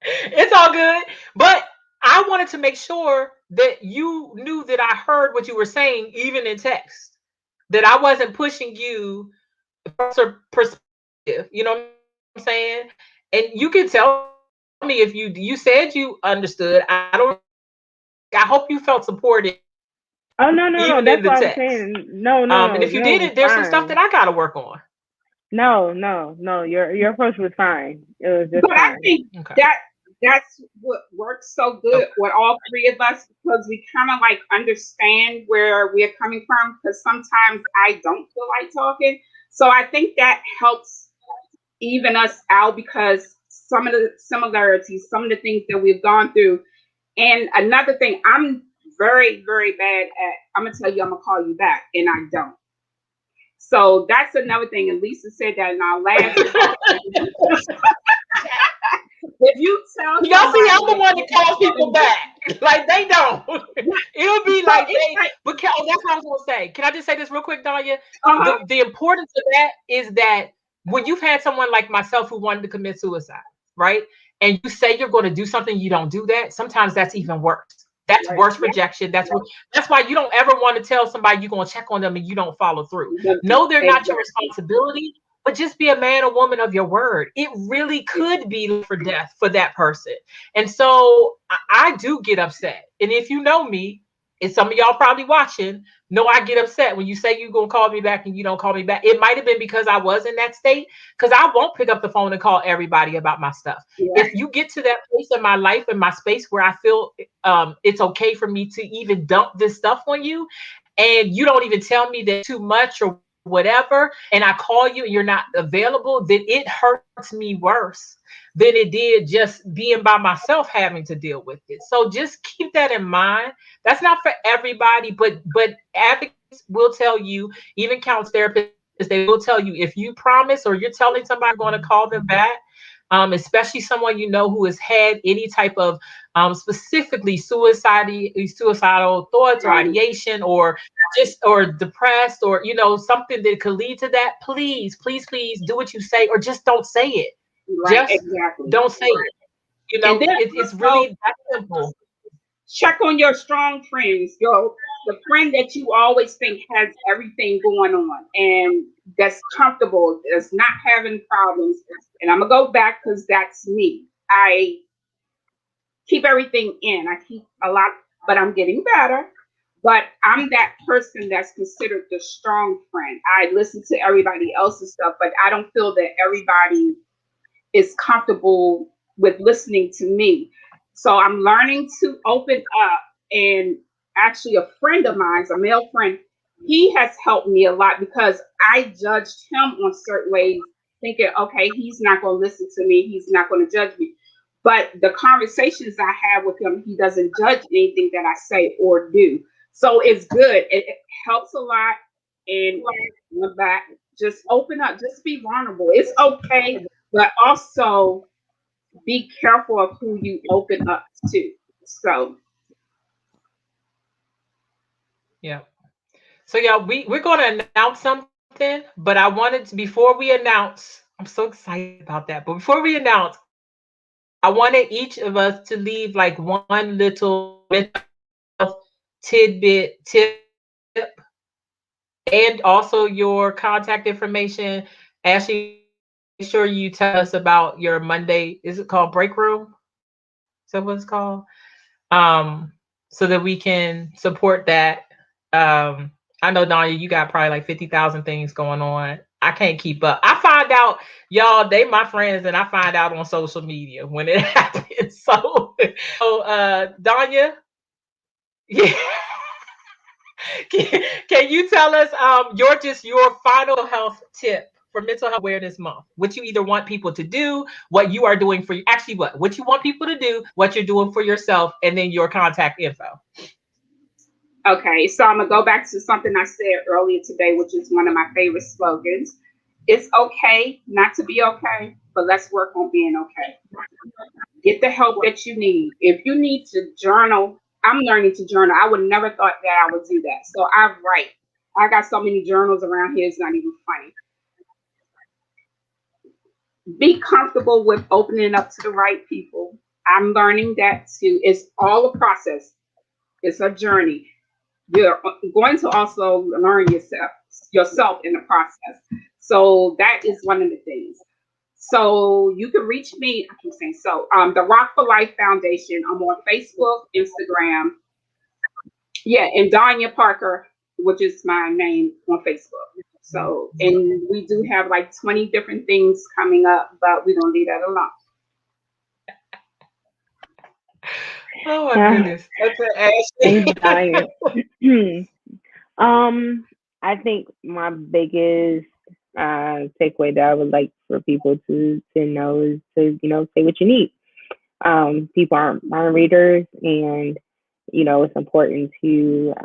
it's all good. But I wanted to make sure that you knew that I heard what you were saying, even in text, that I wasn't pushing you perspective. You know what I'm saying? And you can tell me if you said you understood. I hope you felt supported Oh no, no, even no. in the That's what I'm text. saying. No, And if you no, it's didn't, there's some stuff that fine. I got to work on. No. Your approach was fine. It was just But I fine. think Okay. that's what works so good Okay. with all three of us, because we kind of like understand where we're coming from. Because sometimes I don't feel like talking, so I think that helps even us out, because some of the similarities, some of the things that we've gone through. And another thing, I'm very, very bad at, I'm gonna tell you, I'm gonna call you back, and I don't. So that's another thing. And Lisa said that in our last call. If you tell Y'all see, I'm the somebody, one that calls people back. Like they don't. It'll be so like it's they. like, But that's what I was gonna say. Can I just say this real quick, Danya? uh-huh, The importance of that is that when you've had someone like myself who wanted to commit suicide, right? And you say you're going to do something, you don't do that. Sometimes that's even worse. That's right, worse yeah, rejection. That's why you don't ever want to tell somebody you're going to check on them and you don't follow through. No, they're not your exactly. responsibility, but just be a man or woman of your word. It really could be for death for that person. And so I do get upset. And if you know me, and some of y'all probably watching, know I get upset when you say you're going to call me back and you don't call me back. It might have been because I was in that state, because I won't pick up the phone and call everybody about my stuff. Yeah, If you get to that place in my life, in my space where I feel it's okay for me to even dump this stuff on you, and you don't even tell me that too much or whatever, and I call you and you're not available, then it hurts me worse than it did just being by myself having to deal with it. So just keep that in mind. That's not for everybody, but advocates will tell you, even counselor therapists, they will tell you, if you promise or you're telling somebody you're going to call them back, especially someone you know who has had any type of specifically suicidal thoughts or right, ideation, or just or depressed, or something that could lead to that, please do what you say, or just don't say it. right, Just exactly. don't say it. And then It's also really that simple. check on your strong friends, the friend that you always think has everything going on and that's comfortable, that's not having problems. And I'm gonna go back because that's me. I keep everything in. I keep a lot, but I'm getting better. But I'm that person that's considered the strong friend. I listen to everybody else's stuff, but I don't feel that everybody is comfortable with listening to me. So I'm learning to open up. And actually, a friend of mine, a male friend, he has helped me a lot because I judged him on certain ways, thinking, okay, he's not going to listen to me, he's not going to judge me. But the conversations I have with him, he doesn't judge anything that I say or do. So it's good. It helps a lot. And went back, just open up, just be vulnerable. It's okay, but also be careful of who you open up to. So Yeah. So yeah, we're going to announce something, but I wanted to, before we announce, I'm so excited about that. But before we announce, I wanted each of us to leave like one little tidbit tip, and also your contact information. Ashley, make sure you tell us about your Monday. Is it called break room? So what it's called? So that we can support that. I know, Danya, you got probably like 50,000 things going on. I can't keep up. I find out, y'all, they my friends, and I find out on social media when it happens. So Danya, yeah. Can you tell us your final health tip for Mental Health Awareness Month? What you either want people to do, what you are doing for you, actually what you want people to do, what you're doing for yourself, and then your contact info. Okay, so I'm gonna go back to something I said earlier today, which is one of my favorite slogans. It's okay not to be okay, but let's work on being okay. Get the help that you need. If you need to journal, I'm learning to journal. I would never thought that I would do that. So I write. I got so many journals around here, it's not even funny. Be comfortable with opening up to the right people. I'm learning that too. It's all a process. It's a journey. You're going to also learn yourself in the process. So that is one of the things. So you can reach me. I keep saying so. The Rock for Life Foundation. I'm on Facebook, Instagram. Yeah, and Danya Parker, which is my name on Facebook. So, and we do have like 20 different things coming up, but we're gonna leave that alone. Oh my goodness. Thanks, Danya. I think my biggest takeaway that I would like for people to know is to, say what you need. People aren't readers, and it's important to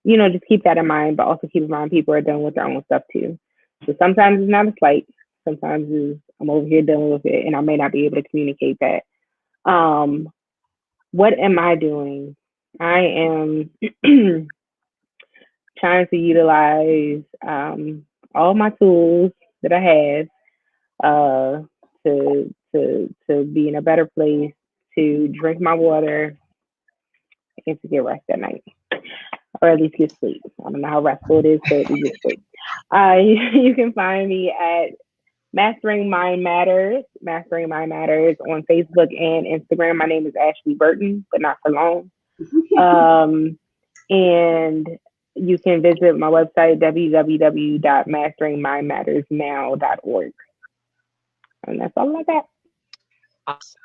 just keep that in mind, but also keep in mind people are dealing with their own stuff too. So sometimes it's not a slight. Sometimes it's, I'm over here dealing with it, and I may not be able to communicate that. What am I doing? I am trying to utilize all my tools that I have to be in a better place, to drink my water, and to get rest at night, or at least get sleep. I don't know how restful it is, but we get sleep. You can find me at Mastering Mind Matters on Facebook and Instagram. My name is Ashley Burton, but not for long. And you can visit my website, www.masteringmindmattersnow.org. And that's all I got. Awesome.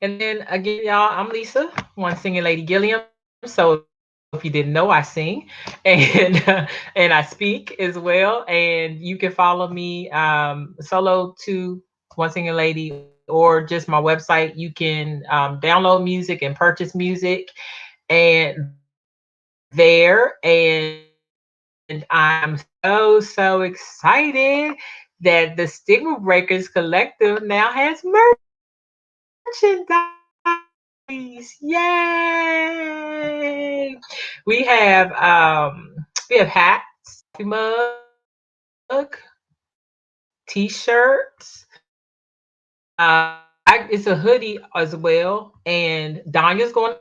And then again, y'all, I'm Lisa, One Singing Lady Gilliam. So if you didn't know, I sing and and I speak as well. And you can follow me solo to One Singing Lady, or just my website. You can download music and purchase music and there. And I'm so excited that the Stigma Breakers Collective now has merchandise. Yay! We have hats, mug, t-shirts. It's a hoodie as well, and Danya's going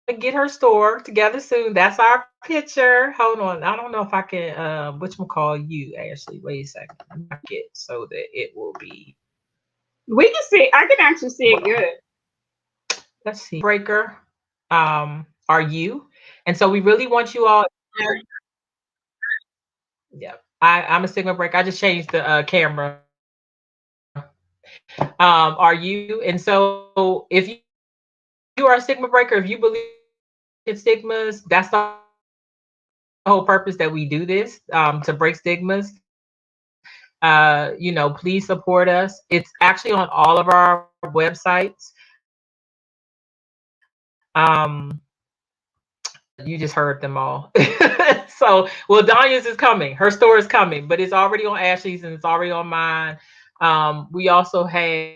to get her store together soon. That's our picture. Hold on, I don't know if I can whatchamacall you, Ashley. Wait a second. Mark it so that it will be. We can see. I can actually see it good. Let's see. Breaker, are you? And so we really want you all. Yeah, I'm a Stigma Breaker. I just changed the camera. Are you? And so if you are a Stigma Breaker, if you believe in stigmas, that's the whole purpose that we do this, to break stigmas. Please support us. It's actually on all of our websites. You just heard them all. So, well, Danya's is coming. Her store is coming, but it's already on Ashley's and it's already on mine. We also have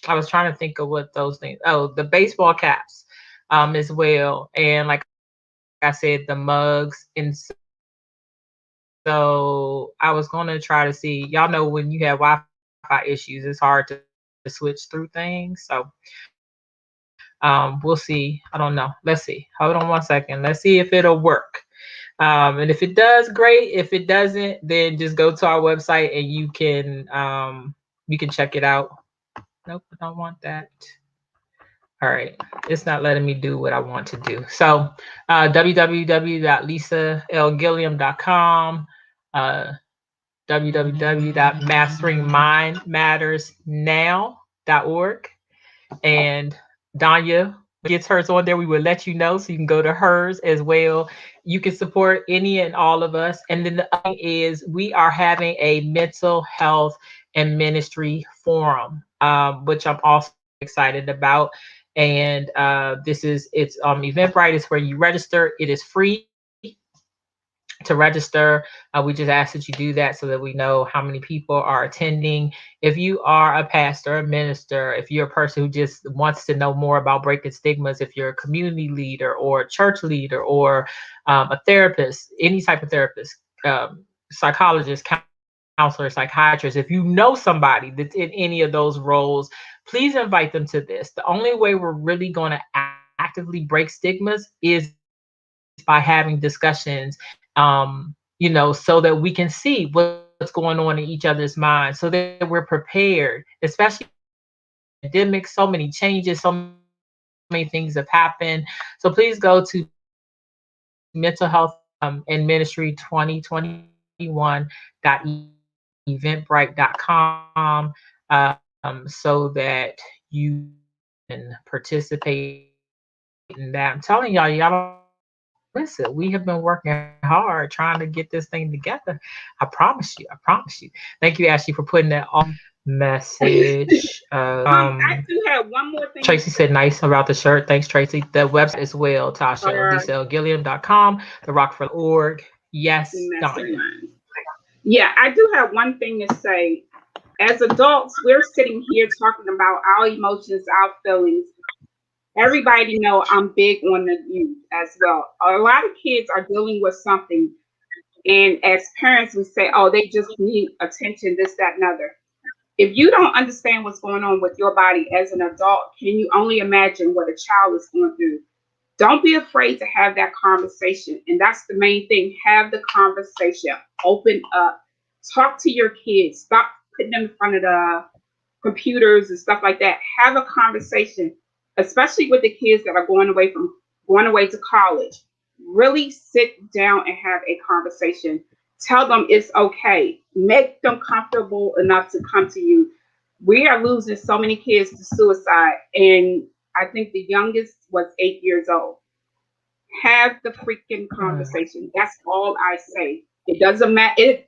I was trying to think of what those things. Oh, the baseball caps as well. And like I said, the mugs. And so I was going to try to see, y'all know when you have Wi-Fi issues, it's hard to switch through things. So we'll see. I don't know. Let's see. Hold on one second. Let's see if it'll work. And if it does, great. If it doesn't, then just go to our website and you can check it out. Nope, I don't want that. All right, it's not letting me do what I want to do. So www.lisalgilliam.com, uh, www.masteringmindmattersnow.org, and Danya gets hers on there. We will let you know so you can go to hers as well. You can support any and all of us. And then the other thing is we are having a mental health and ministry forum, which I'm also excited about. And it's Eventbrite. It's where you register. It is free to register. We just ask that you do that so that we know how many people are attending. If you are a pastor, a minister, if you're a person who just wants to know more about breaking stigmas, if you're a community leader or a church leader or a therapist, any type of therapist, psychologist, counselor, psychiatrist, if you know somebody that's in any of those roles, please invite them to this. The only way we're really going to actively break stigmas is by having discussions, so that we can see what's going on in each other's minds, so that we're prepared, especially pandemic, so many changes, so many things have happened. So please go to mentalhealth and ministry 2021.eventbrite.com, so that you can participate in that. I'm telling y'all, y'all don't listen. We have been working hard trying to get this thing together. I promise you. I promise you. Thank you, Ashley, for putting that on message. I do have one more thing. Tracy said nice about the shirt. Thanks, Tracy. The website as well, Tasha. LisaLGilliam.com, therockford.org. Yes, Donna. Yeah, I do have one thing to say. As adults, we're sitting here talking about our emotions, our feelings. Everybody know I'm big on the youth as well. A lot of kids are dealing with something, and as parents, we say, "Oh, they just need attention, this, that, and other." If you don't understand what's going on with your body as an adult, can you only imagine what a child is going through? Don't be afraid to have that conversation. And that's the main thing. Have the conversation. Open up. Talk to your kids. Stop putting them in front of the computers and stuff like that. Have a conversation, especially with the kids that are going away to college. Really sit down and have a conversation. Tell them it's okay. Make them comfortable enough to come to you. We are losing so many kids to suicide, and I think the youngest was 8 years old. Have the freaking conversation. That's all I say. It doesn't matter if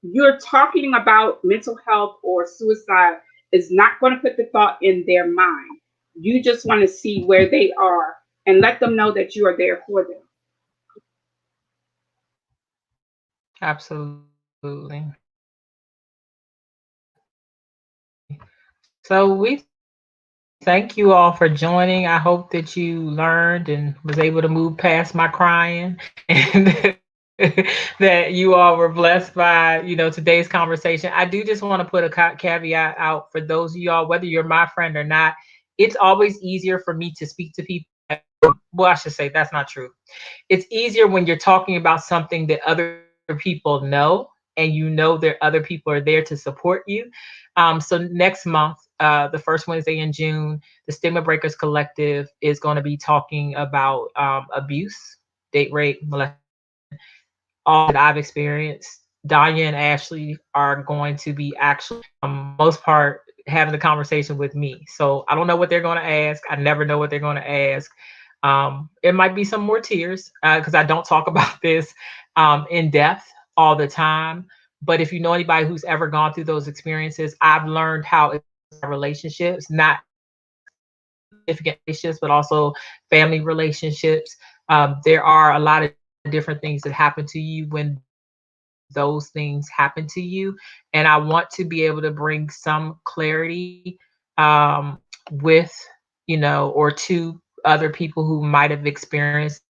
you're talking about mental health or suicide, is not going to put the thought in their mind. You just want to see where they are and let them know that you are there for them. Absolutely. So we thank you all for joining. I hope that you learned and was able to move past my crying, and that you all were blessed by, today's conversation. I do just want to put a caveat out for those of y'all, whether you're my friend or not. It's always easier for me to speak to people. Well, I should say that's not true. It's easier when you're talking about something that other people know, and that other people are there to support you. So next month, the first Wednesday in June, the Stigma Breakers Collective is going to be talking about abuse, date rape, molestation, all that I've experienced. Danya and Ashley are going to be actually, most part, having the conversation with me. So I don't know what they're going to ask. I never know what they're going to ask. It might be some more tears because I don't talk about this in depth all the time. But if you know anybody who's ever gone through those experiences, I've learned how relationships, not significant relationships, but also family relationships. There are a lot of different things that happen to you when those things happen to you. And I want to be able to bring some clarity with, or to other people who might have experienced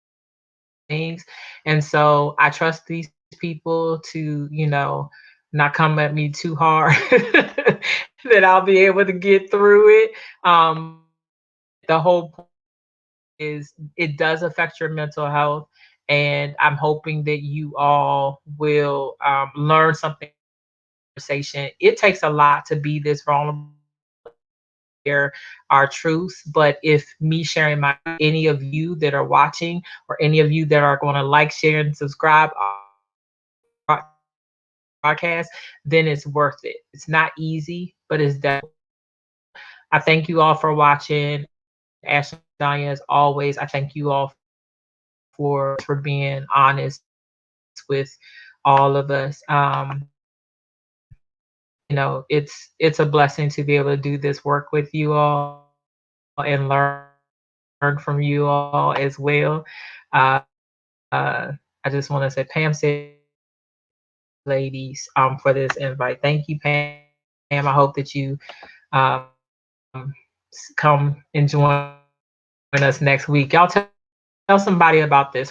things. And so I trust these people to, not come at me too hard, that I'll be able to get through it. The whole point is it does affect your mental health. And I'm hoping that you all will learn something. Conversation. It takes a lot to be this vulnerable. share our truth. But if me sharing my, any of you that are watching or any of you that are going to like, share, and subscribe broadcast, then it's worth it. It's not easy, but it's definitely. I thank you all for watching. Ashley, Danya, as always, I thank you all for being honest with all of us. You know, it's a blessing to be able to do this work with you all and learn from you all as well. I just want to say, Pam said, ladies, for this invite. Thank you, Pam. I hope that you come and join us next week. Y'all tell somebody about this.